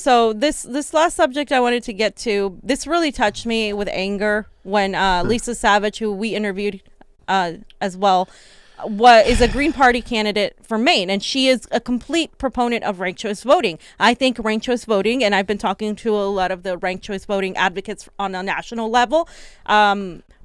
So this last subject I wanted to get to, this really touched me with anger when Lisa Savage, who we interviewed as well, is a Green Party candidate for Maine, and she is a complete proponent of ranked choice voting. I think ranked choice voting, and I've been talking to a lot of the ranked choice voting advocates on a national level.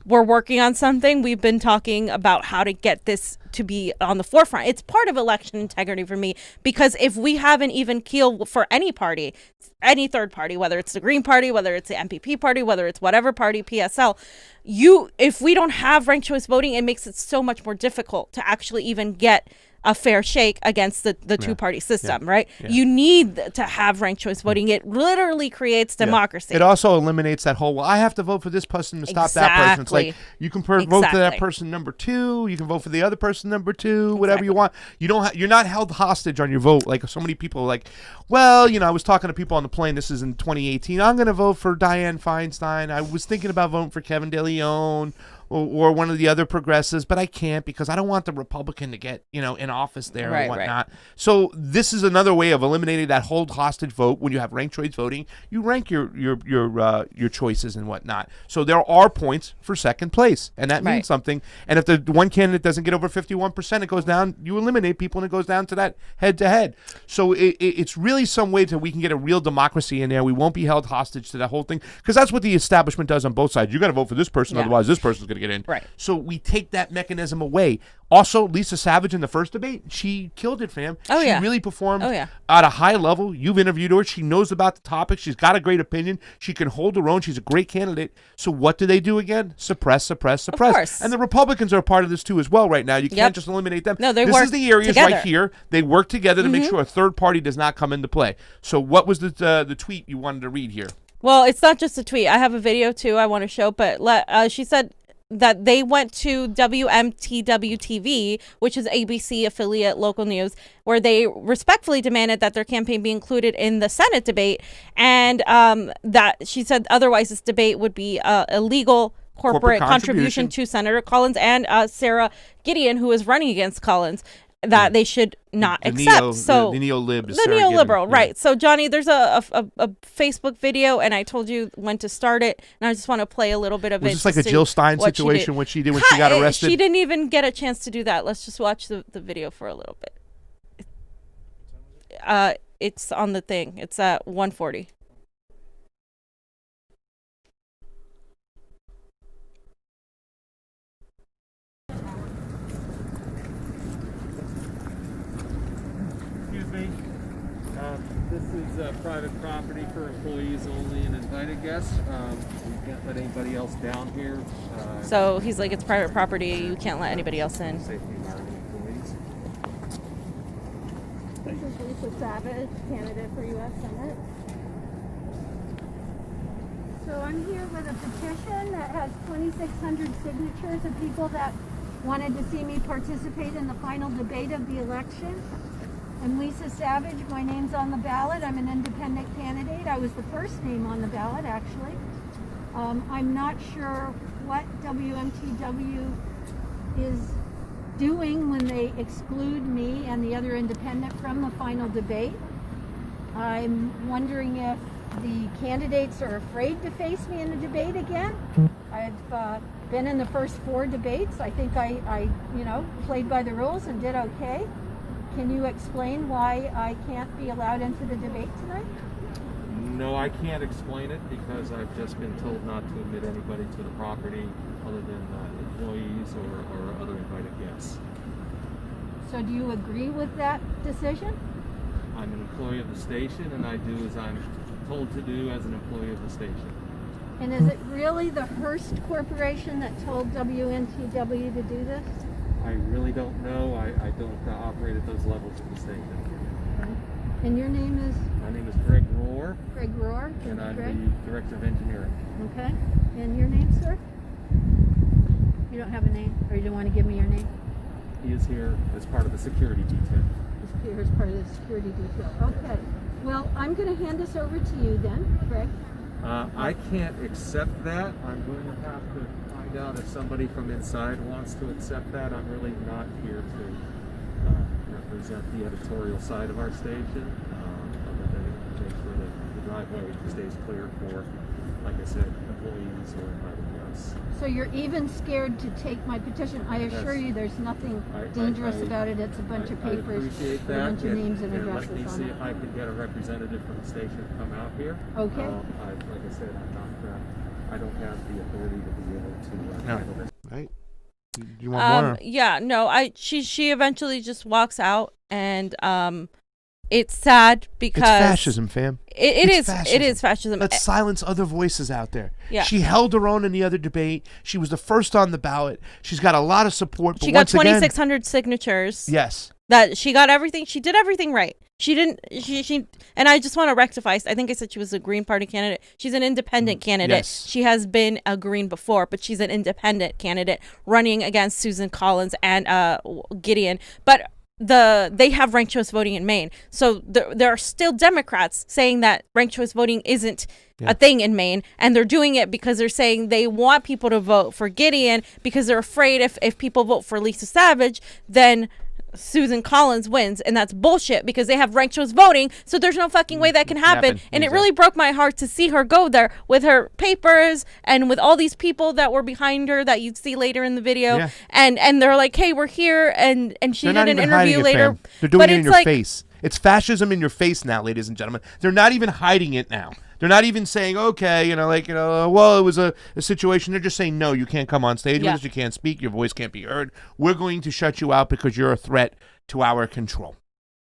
We're working on something. We've been talking about how to get this to be on the forefront. It's part of election integrity for me, because if we have an even keel for any party, any third party, whether it's the Green Party, whether it's the MPP party, whether it's whatever party, PSL, if we don't have ranked choice voting, it makes it so much more difficult to actually even get a fair shake against the two-party system, right? Yeah. You need to have ranked choice voting. It literally creates democracy. It also eliminates that whole, well, I have to vote for this person to stop that person. It's like, you can vote for that person number 2, you can vote for the other person number 2, whatever you want. You're not held hostage on your vote. Like, so many people are like, well, I was talking to people on the plane, this is in 2018, I'm going to vote for Dianne Feinstein. I was thinking about voting for Kevin De Leon or one of the other progressives, but I can't because I don't want the Republican to get, in office there and whatnot. Right. So this is another way of eliminating that hold hostage vote. When you have ranked choice voting, you rank your choices and whatnot. So there are points for second place, and that means something. And if the one candidate doesn't get over 51%, it goes down. You eliminate people, and it goes down to that head-to-head. So it's really some way that we can get a real democracy in there. We won't be held hostage to that whole thing, because that's what the establishment does on both sides. You got to vote for this person, otherwise this person's going to get in. Right. So we take that mechanism away. Also, Lisa Savage in the first debate, she killed it, fam. She really performed at a high level. You've interviewed her. She knows about the topic. She's got a great opinion. She can hold her own. She's a great candidate. So what do they do again? Suppress. Of course. And the Republicans are a part of this too as well right now. You can't just eliminate them. No, they work work This is the areas together. right here. They work together to make sure a third party does not come into play. So what was the tweet you wanted to read here? Well, it's not just a tweet. I have a video too I want to show, but she said that they went to WMTW-TV, which is ABC affiliate local news, where they respectfully demanded that their campaign be included in the Senate debate, and that she said otherwise this debate would be illegal corporate contribution to Senator Collins and Sarah Gideon, who is running against Collins, that they should not accept. The neo-lib is the neoliberal, right? So Johnny, there's a Facebook video, and I told you when to start it, and I just want to play a little bit of it. It's like a Jill Stein situation, what she did when she got arrested. She didn't even get a chance to do that. Let's just watch the video for a little bit. It's on the thing. It's at 1:40. This is private property for employees only and invited guests. We can't let anybody else down here. So he's like, it's private property. You can't let anybody else in. Safety of our employees. This is Lisa Savage, candidate for U.S. Senate. So I'm here with a petition that has 2,600 signatures of people that wanted to see me participate in the final debate of the election. I'm Lisa Savage. My name's on the ballot. I'm an independent candidate. I was the first name on the ballot, actually. I'm not sure what WMTW is doing when they exclude me and the other independent from the final debate. I'm wondering if the candidates are afraid to face me in a debate again. I've been in the first 4 debates. I think I played by the rules and did okay. Can you explain why I can't be allowed into the debate tonight? No, I can't explain it because I've just been told not to admit anybody to the property other than employees or other invited guests. So do you agree with that decision? I'm an employee of the station, and I do as I'm told to do as an employee of the station. And is it really the Hearst Corporation that told WNTW to do this? I really don't know. I don't operate at those levels of the station. Okay. And your name is? My name is Greg Rohr. Greg Rohr. And I'm Greg? the Director of Engineering. Okay. And your name, sir? You don't have a name, or you don't want to give me your name? He is here as part of the security detail. He's here as part of the security detail. Okay. Well, I'm going to hand this over to you then, Greg. I can't accept that. I'm going to have to find out if somebody from inside wants to accept that. I'm really not here to represent the editorial side of our station, other than make sure that driveway stays clear for, like I said, employees or invited guests. So you're even scared to take my petition. I assure you there's nothing dangerous about it. It's a bunch of papers with a bunch of names and addresses let me on see it. if I can get a representative from the station to come out here. Okay. Like I said, I don't have the authority to be able to handle this. Right? You want more? Yeah, no, she eventually just walks out, and it's sad because It's fascism, fam. It is fascism. Let's silence other voices out there. Yeah. She held her own in the other debate. She was the first on the ballot. She's got a lot of support. But she got once again, 2,600 signatures. yes. That she got everything. She did everything right. She didn't. She. And I just want to rectify. I think I said she was a Green Party candidate. She's an independent candidate. Yes. She has been a Green before, but she's an independent candidate running against Susan Collins and Gideon. But they have ranked choice voting in Maine, so there are still Democrats saying that ranked choice voting isn't a thing in Maine, and they're doing it because they're saying they want people to vote for Gideon because they're afraid if people vote for Lisa Savage, then Susan Collins wins, and that's bullshit because they have ranked choice voting, so there's no fucking way that can happen. And it really broke my heart to see her go there with her papers and with all these people that were behind her that you'd see later in the video. Yeah. And they're like, hey, we're here, and she They're did not an even interview hiding it, later. fam. They're doing but it in it's your like, face. It's fascism in your face now, ladies and gentlemen. They're not even hiding it now. They're not even saying, okay, well, it was a situation. They're just saying, no, you can't come on stage with us. You can't speak. Your voice can't be heard. We're going to shut you out because you're a threat to our control.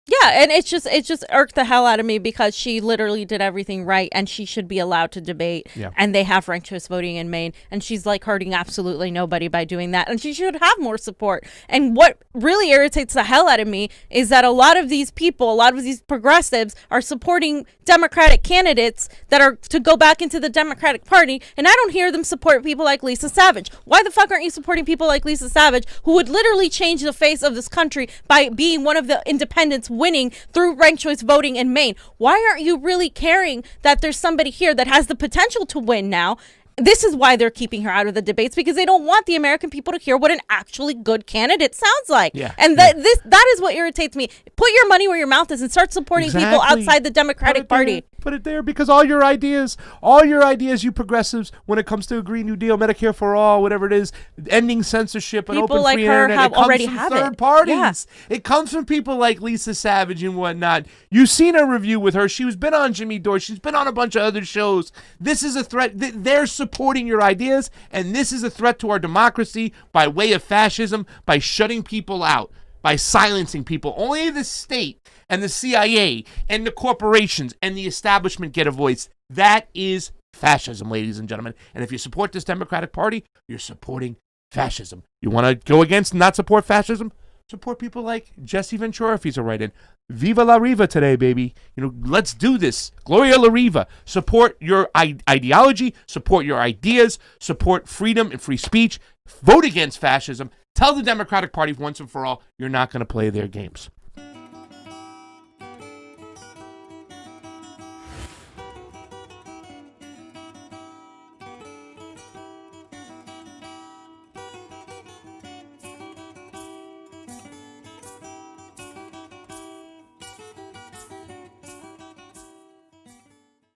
Yeah, and it just irked the hell out of me because she literally did everything right, and she should be allowed to debate. Yeah. And they have ranked choice voting in Maine, and she's like hurting absolutely nobody by doing that, and she should have more support. And what really irritates the hell out of me is that a lot of these people, a lot of these progressives, are supporting Democratic candidates that are to go back into the Democratic Party, and I don't hear them support people like Lisa Savage. Why the fuck aren't you supporting people like Lisa Savage, who would literally change the face of this country by being one of the independents winning through ranked choice voting in Maine? Why aren't you really caring that there's somebody here that has the potential to win now? This is why they're keeping her out of the debates, because they don't want the American people to hear what an actually good candidate sounds like. Yeah. And that is what irritates me. Put your money where your mouth is and start supporting people outside the Democratic Party. Put it there, because all your ideas, you progressives, when it comes to a Green New Deal, Medicare for all, whatever it is, ending censorship, and People open like free her internet, have it comes already from have third it. parties. Yeah. It comes from people like Lisa Savage and whatnot. You've seen her review with her. She's been on Jimmy Dore. She's been on a bunch of other shows. This is a threat. They're supporting your ideas, and this is a threat to our democracy by way of fascism, by shutting people out, by silencing people. Only the state and the CIA and the corporations and the establishment get a voice. That is fascism, ladies and gentlemen. And if you support this Democratic Party, you're supporting fascism. You want to go against and not support fascism? Support people like Jesse Ventura if he's a write-in. Viva la Riva today, baby. Let's do this. Gloria la Riva. Support your ideology. Support your ideas. Support freedom and free speech. Vote against fascism. Tell the Democratic Party once and for all, you're not going to play their games.